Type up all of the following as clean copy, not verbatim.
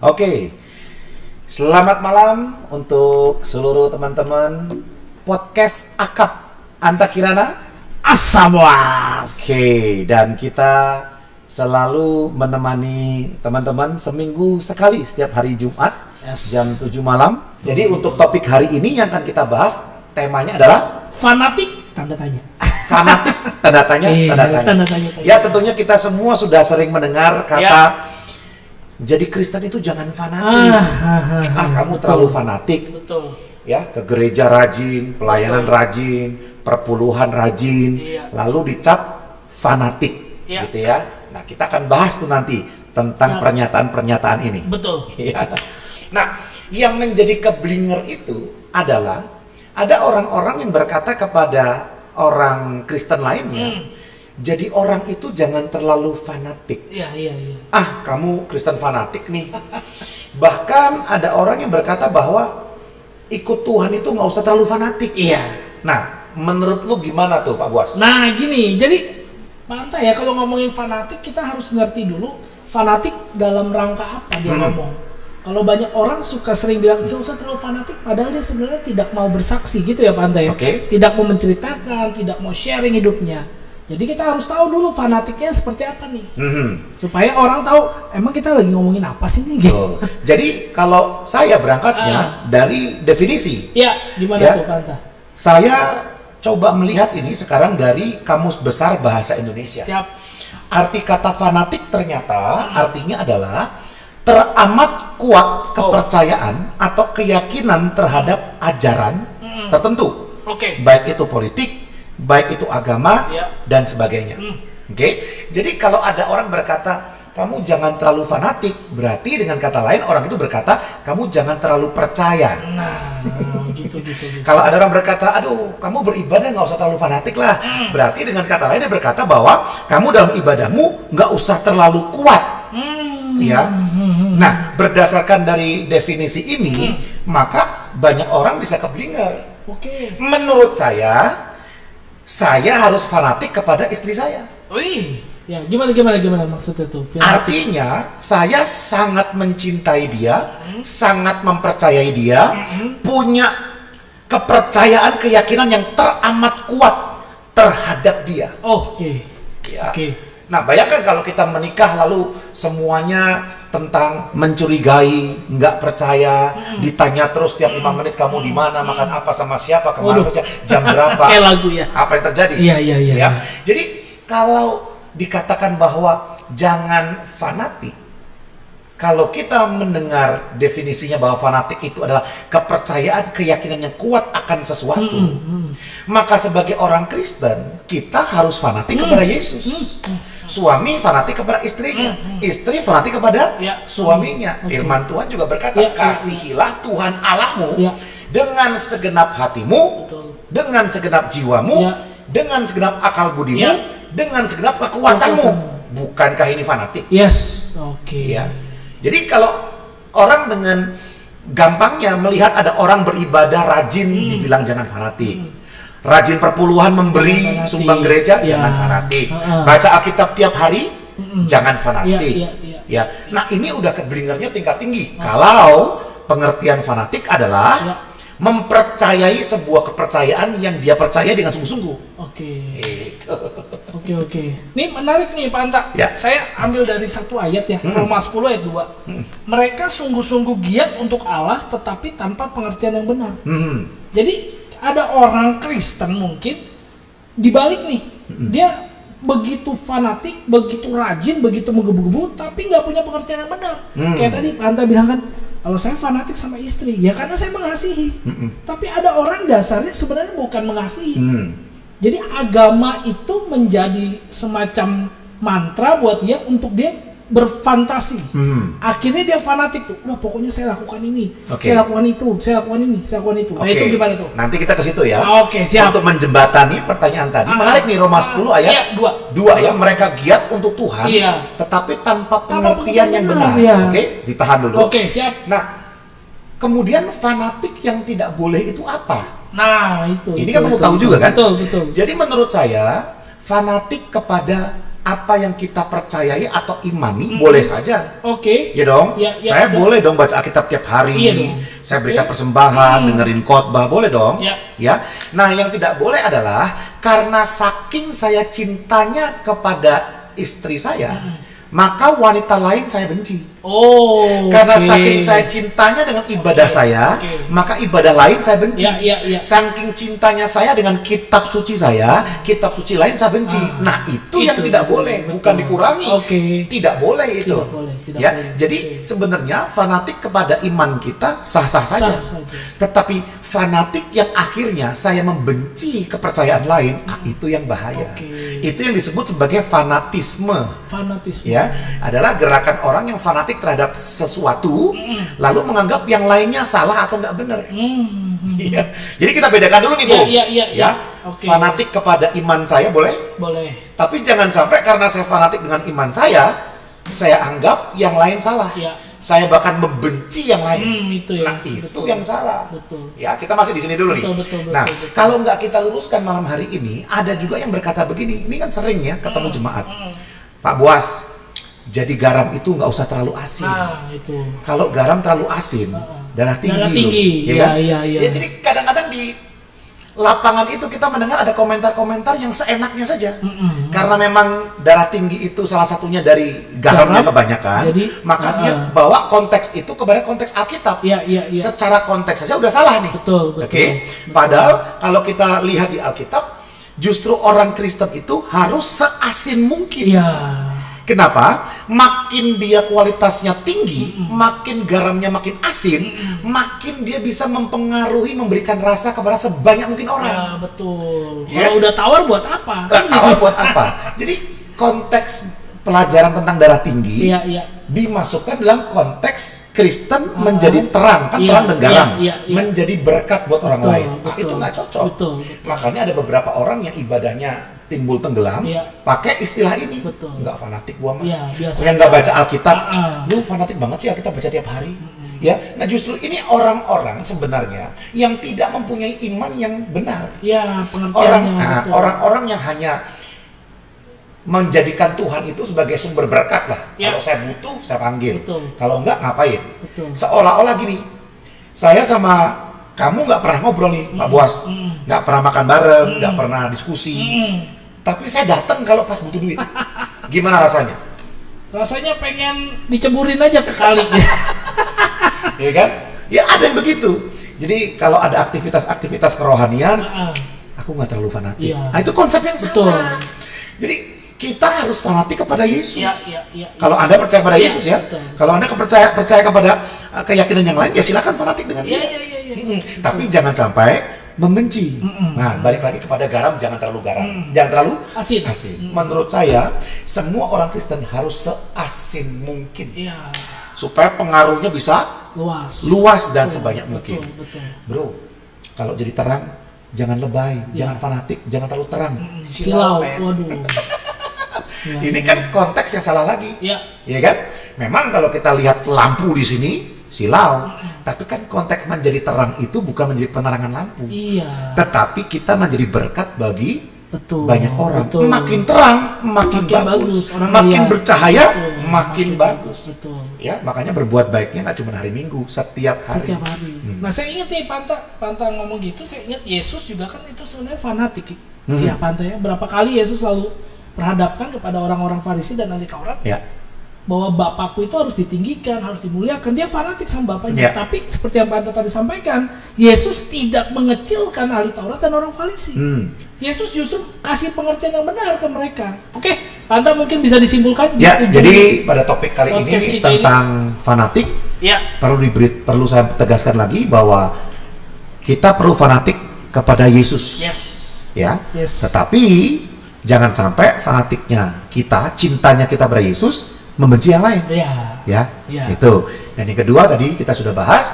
Oke, selamat malam untuk seluruh teman-teman podcast Akap Antakirana Asabuas. Oke, dan kita selalu menemani teman-teman seminggu sekali setiap hari Jumat jam 7 malam. Jadi untuk topik hari ini yang akan kita bahas, temanya adalah Fanatik tanda tanya. fanatik tanda tanya. Tanda tanya. Ya, tentunya kita semua sudah sering mendengar kata jadi Kristen itu jangan fanatik. Kamu betul. terlalu fanatik. Betul. Ya, ke gereja rajin, pelayanan rajin, perpuluhan rajin, lalu dicap fanatik, gitu ya. Nah, kita akan bahas tuh nanti tentang pernyataan-pernyataan ini. Betul. Ya. Nah, yang menjadi keblinger itu adalah ada orang-orang yang berkata kepada orang Kristen lainnya, jadi orang itu jangan terlalu fanatik. Iya. Kamu Kristen fanatik nih. Bahkan ada orang yang berkata bahwa ikut Tuhan itu nggak usah terlalu fanatik. Iya. Nah, menurut lu gimana tuh Pak Buas? Nah, gini, jadi mantap ya kalau ngomongin fanatik kita harus ngerti dulu fanatik dalam rangka apa dia ngomong. Kalau banyak orang suka sering bilang itu usah terlalu fanatik, padahal dia sebenarnya tidak mau bersaksi gitu ya Pak Anta ya. Tidak mau menceritakan, tidak mau sharing hidupnya. Jadi kita harus tahu dulu fanatiknya seperti apa nih, supaya orang tahu emang kita lagi ngomongin apa sih nih gitu. Jadi kalau saya berangkatnya dari definisi. Iya, gimana tuh Pak Anta? Saya coba melihat ini sekarang dari Kamus Besar Bahasa Indonesia. Siap. Arti kata fanatik ternyata artinya adalah teramat kuat kepercayaan atau keyakinan terhadap ajaran tertentu. Baik itu politik, baik itu agama, dan sebagainya. Jadi kalau ada orang berkata, kamu jangan terlalu fanatik, berarti dengan kata lain orang itu berkata, kamu jangan terlalu percaya. Nah, gitu. Kalau ada orang berkata, aduh, kamu beribadah nggak usah terlalu fanatik lah, berarti dengan kata lain dia berkata bahwa kamu dalam ibadahmu nggak usah terlalu kuat. Ya. Nah, berdasarkan dari definisi ini, maka banyak orang bisa keblinger. Menurut saya harus fanatik kepada istri saya. Ya, gimana maksudnya tuh? Artinya, saya sangat mencintai dia, sangat mempercayai dia, punya kepercayaan, keyakinan yang teramat kuat terhadap dia. Nah, bayangkan kalau kita menikah lalu semuanya tentang mencurigai, nggak percaya, ditanya terus tiap 5 menit kamu di mana, makan apa sama siapa, kemana saja, jam berapa, kayak lagu ya. Apa yang terjadi? Iya. Jadi kalau dikatakan bahwa jangan fanatik, kalau kita mendengar definisinya bahwa fanatik itu adalah kepercayaan, keyakinan yang kuat akan sesuatu, maka sebagai orang Kristen kita harus fanatik kepada Yesus. Suami fanatik kepada istrinya, istri fanatik kepada suaminya. Firman Tuhan juga berkata, kasihilah Tuhan Allahmu dengan segenap hatimu, dengan segenap jiwamu, dengan segenap akal budimu, dengan segenap kekuatanmu. Bukankah ini fanatik? Ya. Jadi kalau orang dengan gampangnya melihat ada orang beribadah rajin, dibilang jangan fanatik. Rajin perpuluhan memberi sumbang gereja, jangan fanatik. Baca Alkitab tiap hari, jangan fanatik. Ya. Nah, ini udah keblingernya tingkat tinggi. Kalau pengertian fanatik adalah mempercayai sebuah kepercayaan yang dia percaya dengan sungguh-sungguh. Oke. Ini menarik nih Pak Anta. Saya ambil dari satu ayat ya, Roma 10 ayat 2. Mereka sungguh-sungguh giat untuk Allah tetapi tanpa pengertian yang benar. Jadi ada orang Kristen mungkin dibalik nih, dia begitu fanatik, begitu rajin, begitu menggebu-gebu, tapi nggak punya pengertian yang benar. Kayak tadi Pak Anta bilang kan, kalau saya fanatik sama istri, ya karena saya mengasihi. Tapi ada orang dasarnya sebenarnya bukan mengasihi. Jadi agama itu menjadi semacam mantra buat dia untuk dia berfantasi. Akhirnya dia fanatik tuh. Udah pokoknya saya lakukan ini, saya lakukan itu, saya lakukan ini, saya lakukan itu. Nah, itu gimana tuh? Nanti kita ke situ ya. Siap. Untuk menjembatani pertanyaan tadi. Menarik nih Roma 10 ayat 2 ya. Mereka giat untuk Tuhan, tetapi tanpa pengertian yang benar. Ditahan dulu. Siap. Nah, kemudian fanatik yang tidak boleh itu apa? Nah, itu. Ini kan perlu tahu juga kan? Betul. Jadi menurut saya fanatik kepada apa yang kita percayai atau imani, boleh saja. Oke. Ya dong. Saya boleh dong baca Alkitab tiap hari. Iya dong. Saya berikan persembahan, dengerin khotbah, boleh dong. Ya. Nah, yang tidak boleh adalah karena saking saya cintanya kepada istri saya, maka wanita lain saya benci. Karena saking saya cintanya dengan ibadah saya, maka ibadah lain saya benci. Saking cintanya saya dengan kitab suci saya, kitab suci lain saya benci. Nah, itu yang tidak boleh, bukan dikurangi. Tidak boleh itu. Ya, jadi sebenarnya fanatik kepada iman kita sah-sah saja. Tetapi fanatik yang akhirnya saya membenci kepercayaan lain, itu yang bahaya. Itu yang disebut sebagai fanatisme. Ya, adalah gerakan orang yang fanatik terhadap sesuatu, lalu menganggap yang lainnya salah atau nggak benar. Ya. Jadi kita bedakan dulu nih, Bu. Fanatik kepada iman saya boleh? Boleh. Tapi jangan sampai karena saya fanatik dengan iman saya anggap yang lain salah. Saya bahkan membenci yang lain. Nah, itu yang salah. Ya, kita masih di sini dulu nih. Nah, kalau nggak kita luruskan malam hari ini, ada juga yang berkata begini. Ini kan sering ya ketemu jemaat. Pak Boas, jadi garam itu nggak usah terlalu asin. Kalau garam terlalu asin, darah tinggi. Ya, jadi kadang-kadang di lapangan itu kita mendengar ada komentar-komentar yang seenaknya saja. Karena memang darah tinggi itu salah satunya dari garamnya kebanyakan, maka dia bawa konteks itu kepada konteks Alkitab. Secara konteks saja udah salah nih. Oke. Padahal kalau kita lihat di Alkitab, justru orang Kristen itu harus seasin mungkin. Kenapa? Makin dia kualitasnya tinggi, makin garamnya makin asin, makin dia bisa mempengaruhi, memberikan rasa kepada sebanyak mungkin orang. Kalau udah tawar buat apa? Tawar buat apa? Jadi konteks pelajaran tentang darah tinggi dimasukkan dalam konteks Kristen menjadi terang, kan terang dan garam, menjadi berkat buat orang lain. Nah, itu nggak cocok. Makanya ada beberapa orang yang ibadahnya timbul tenggelam, pakai istilah ini, nggak fanatik gua mah. Yang nggak baca Alkitab, lu fanatik banget sih Alkitab baca tiap hari. Ya, nah justru ini orang-orang sebenarnya yang tidak mempunyai iman yang benar. Orang-orang yang hanya menjadikan Tuhan itu sebagai sumber berkat lah. Kalau saya butuh, saya panggil. Kalau enggak, ngapain? Seolah-olah gini, saya sama kamu nggak pernah ngobrol nih, Pak Boas. Nggak pernah makan bareng, nggak pernah diskusi. Tapi saya datang kalau pas butuh duit. Gimana rasanya? Rasanya pengen diceburin aja ke kali. Ya kan? Ya ada yang begitu. Jadi kalau ada aktivitas kerohanian, aku nggak terlalu fanatik. Nah, itu konsep yang salah. Jadi kita harus fanatik kepada Yesus. Kalau Anda percaya pada Yesus ya, kalau Anda percaya kepada keyakinan yang lain, ya silakan fanatik dengan dia. Tapi jangan sampai membenci. Nah, balik lagi kepada garam, jangan terlalu garam, jangan terlalu asin. Menurut saya, semua orang Kristen harus seasin mungkin, supaya pengaruhnya bisa luas dan sebanyak mungkin. Bro, kalau jadi terang, jangan lebay, jangan fanatik, jangan terlalu terang. Silau. Ini kan konteks yang salah lagi, ya kan? Memang kalau kita lihat lampu di sini, silau. Tapi kan konteks menjadi terang itu bukan menjadi penerangan lampu. Tetapi kita menjadi berkat bagi banyak orang. Makin terang, makin bagus. Makin bercahaya, makin bagus. Ya, makanya berbuat baiknya nggak cuma hari Minggu, setiap hari. Nah, saya ingat nih Panta ngomong gitu, saya ingat Yesus juga kan itu sebenarnya fanatik. Ya, Panta ya. Berapa kali Yesus selalu perhadapkan kepada orang-orang Farisi dan ahli Taurat. Bahwa Bapakku itu harus ditinggikan, harus dimuliakan. Dia fanatik sama Bapaknya. Tapi seperti yang Pak Anta tadi sampaikan, Yesus tidak mengecilkan ahli Taurat dan orang Farisi. Yesus justru kasih pengertian yang benar ke mereka. Oke, Pak Anta mungkin bisa disimpulkan. Jadi pada topik kali ini tentang fanatik, perlu saya tegaskan lagi bahwa kita perlu fanatik kepada Yesus. Tetapi jangan sampai fanatiknya kita, cintanya kita pada Yesus membenci yang lain. Itu. Dan yang kedua tadi kita sudah bahas,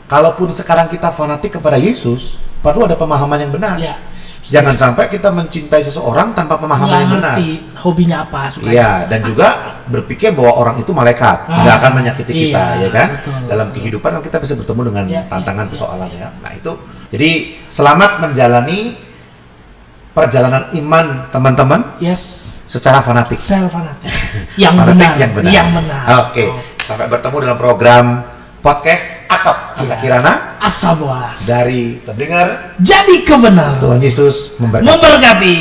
kalaupun sekarang kita fanatik kepada Yesus, perlu ada pemahaman yang benar. Jangan sampai kita mencintai seseorang tanpa pemahaman yang benar. Hobinya apa? Dan juga berpikir bahwa orang itu malaikat, nggak akan menyakiti kita, ya kan? Dalam kehidupan kan kita bisa bertemu dengan tantangan persoalan ya. Nah itu. Jadi selamat menjalani perjalanan iman teman-teman Yes. secara fanatik. Sel fanatik. Yang Fanatik benar. yang benar. Yang benar. Oke, sampai bertemu dalam program podcast Akap Anta Kirana Asal buas. dari pendengar. Jadi kebenaran. Tuhan Yesus memberkati. Memberkati.